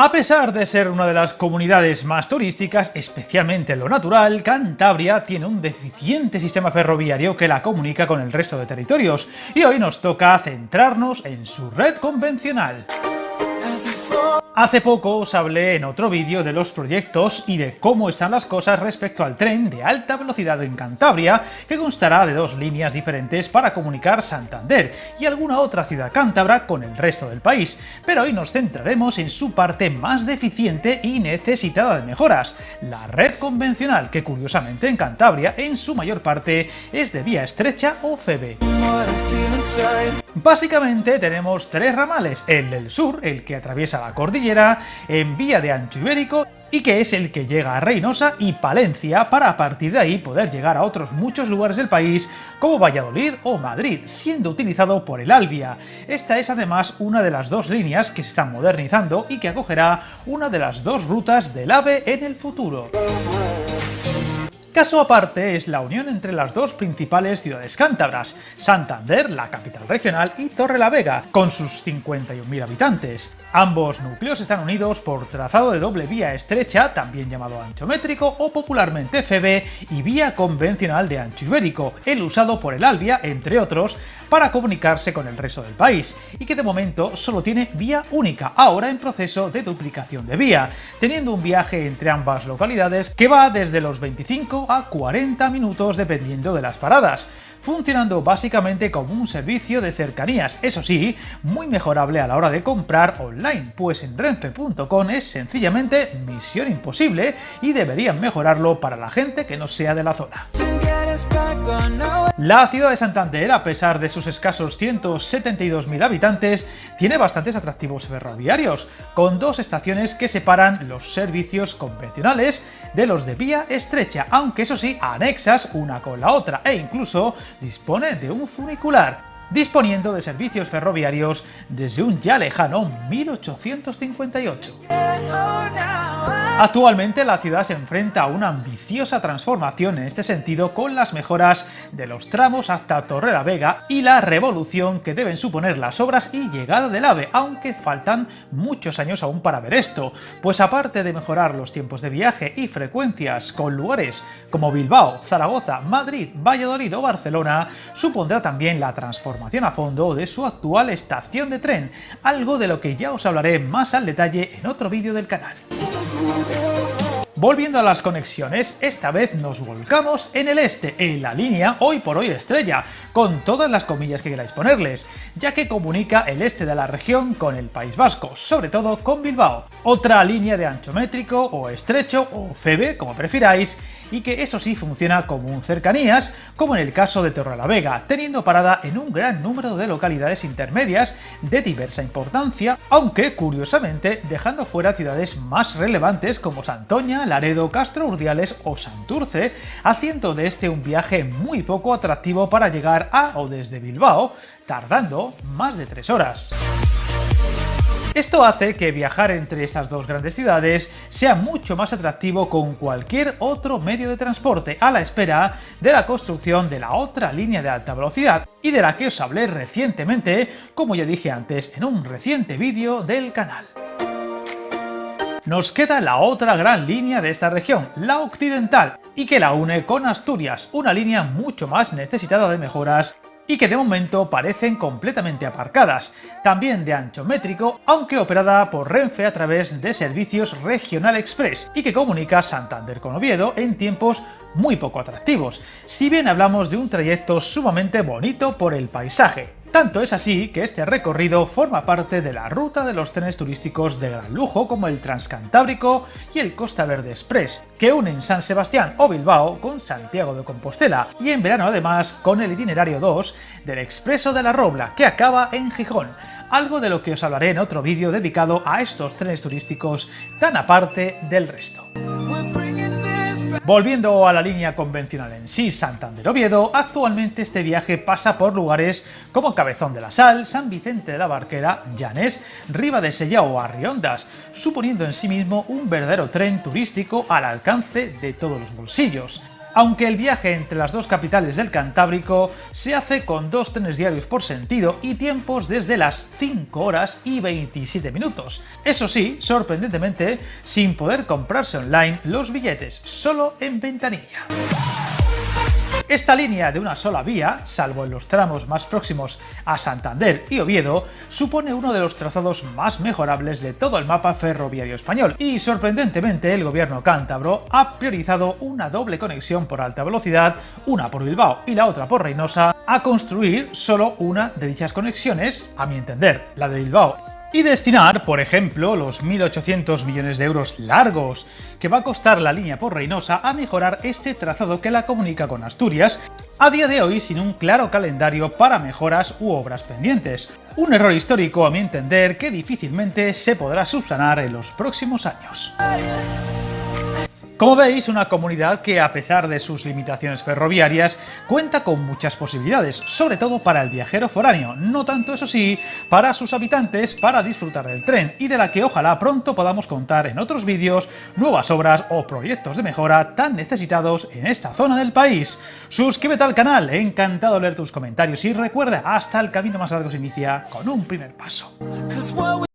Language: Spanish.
A pesar de ser una de las comunidades más turísticas, especialmente en lo natural, Cantabria tiene un deficiente sistema ferroviario que la comunica con el resto de territorios, y hoy nos toca centrarnos en su red convencional. Hace poco os hablé en otro vídeo de los proyectos y de cómo están las cosas respecto al tren de alta velocidad en Cantabria, que constará de dos líneas diferentes para comunicar Santander y alguna otra ciudad cántabra con el resto del país, pero hoy nos centraremos en su parte más deficiente y necesitada de mejoras, la red convencional, que curiosamente en Cantabria en su mayor parte es de vía estrecha o FEBE. Básicamente tenemos tres ramales: el del sur, el que atraviesa la cordillera en vía de ancho ibérico y que es el que llega a Reynosa y Palencia, para a partir de ahí poder llegar a otros muchos lugares del país como Valladolid o Madrid, siendo utilizado por el Alvia. Esta es además una de las dos líneas que se están modernizando y que acogerá una de las dos rutas del AVE en el futuro. Caso aparte es la unión entre las dos principales ciudades cántabras, Santander, la capital regional, y Torrelavega, con sus 51.000 habitantes. Ambos núcleos están unidos por trazado de doble vía estrecha, también llamado ancho métrico o popularmente FEBE, y vía convencional de ancho ibérico, el usado por el Alvia, entre otros, para comunicarse con el resto del país, y que de momento solo tiene vía única, ahora en proceso de duplicación de vía, teniendo un viaje entre ambas localidades que va desde los 25 a 40 minutos dependiendo de las paradas, funcionando básicamente como un servicio de cercanías, eso sí, muy mejorable a la hora de comprar online, pues en renfe.com es sencillamente misión imposible y deberían mejorarlo para la gente que no sea de la zona. La ciudad de Santander, a pesar de sus escasos 172.000 habitantes, tiene bastantes atractivos ferroviarios, con dos estaciones que separan los servicios convencionales de los de vía estrecha, aunque eso sí, anexas una con la otra, e incluso dispone de un funicular, disponiendo de servicios ferroviarios desde un ya lejano 1858. Actualmente la ciudad se enfrenta a una ambiciosa transformación en este sentido, con las mejoras de los tramos hasta Torrelavega y la revolución que deben suponer las obras y llegada del AVE, aunque faltan muchos años aún para ver esto, pues aparte de mejorar los tiempos de viaje y frecuencias con lugares como Bilbao, Zaragoza, Madrid, Valladolid o Barcelona, supondrá también la transformación a fondo de su actual estación de tren, algo de lo que ya os hablaré más al detalle en otro vídeo del canal. Volviendo a las conexiones, esta vez nos volcamos en el este, en la línea hoy por hoy estrella, con todas las comillas que queráis ponerles, ya que comunica el este de la región con el País Vasco, sobre todo con Bilbao. Otra línea de ancho métrico o estrecho o FEBE, como prefiráis, y que eso sí funciona como un cercanías, como en el caso de Torrelavega, teniendo parada en un gran número de localidades intermedias de diversa importancia, aunque curiosamente dejando fuera ciudades más relevantes como Santoña, Laredo, Castro Urdiales o Santurce, haciendo de este un viaje muy poco atractivo para llegar a o desde Bilbao, tardando más de 3 horas. Esto hace que viajar entre estas dos grandes ciudades sea mucho más atractivo con cualquier otro medio de transporte, a la espera de la construcción de la otra línea de alta velocidad, y de la que os hablé recientemente, como ya dije antes en un reciente vídeo del canal. Nos queda la otra gran línea de esta región, la occidental, y que la une con Asturias, una línea mucho más necesitada de mejoras y que de momento parecen completamente aparcadas, también de ancho métrico, aunque operada por Renfe a través de servicios Regional Express, y que comunica Santander con Oviedo en tiempos muy poco atractivos, si bien hablamos de un trayecto sumamente bonito por el paisaje. Tanto es así que este recorrido forma parte de la ruta de los trenes turísticos de gran lujo como el Transcantábrico y el Costa Verde Express, que unen San Sebastián o Bilbao con Santiago de Compostela, y en verano además con el itinerario 2 del Expreso de la Robla, que acaba en Gijón, algo de lo que os hablaré en otro vídeo dedicado a estos trenes turísticos tan aparte del resto. Volviendo a la línea convencional en sí, Santander-Oviedo, actualmente este viaje pasa por lugares como Cabezón de la Sal, San Vicente de la Barquera, Llanés, Ribadesella o Arriondas, suponiendo en sí mismo un verdadero tren turístico al alcance de todos los bolsillos. aunque el viaje entre las dos capitales del Cantábrico se hace con 2 trenes diarios por sentido y tiempos desde las 5 horas y 27 minutos. Eso sí, sorprendentemente, sin poder comprarse online los billetes, solo en ventanilla. Esta línea de una sola vía, salvo en los tramos más próximos a Santander y Oviedo, supone uno de los trazados más mejorables de todo el mapa ferroviario español y, sorprendentemente, el gobierno cántabro ha priorizado una doble conexión por alta velocidad, una por Bilbao y la otra por Reynosa, a construir solo una de dichas conexiones, a mi entender, la de Bilbao, y destinar, por ejemplo, los 1.800 millones de euros largos que va a costar la línea por Reynosa a mejorar este trazado que la comunica con Asturias, a día de hoy sin un claro calendario para mejoras u obras pendientes. Un error histórico, a mi entender, que difícilmente se podrá subsanar en los próximos años. Como veis, una comunidad que, a pesar de sus limitaciones ferroviarias, cuenta con muchas posibilidades, sobre todo para el viajero foráneo, no tanto, eso sí, para sus habitantes para disfrutar del tren, y de la que ojalá pronto podamos contar en otros vídeos nuevas obras o proyectos de mejora tan necesitados en esta zona del país. Suscríbete al canal, encantado de leer tus comentarios y recuerda, hasta el camino más largo se inicia con un primer paso.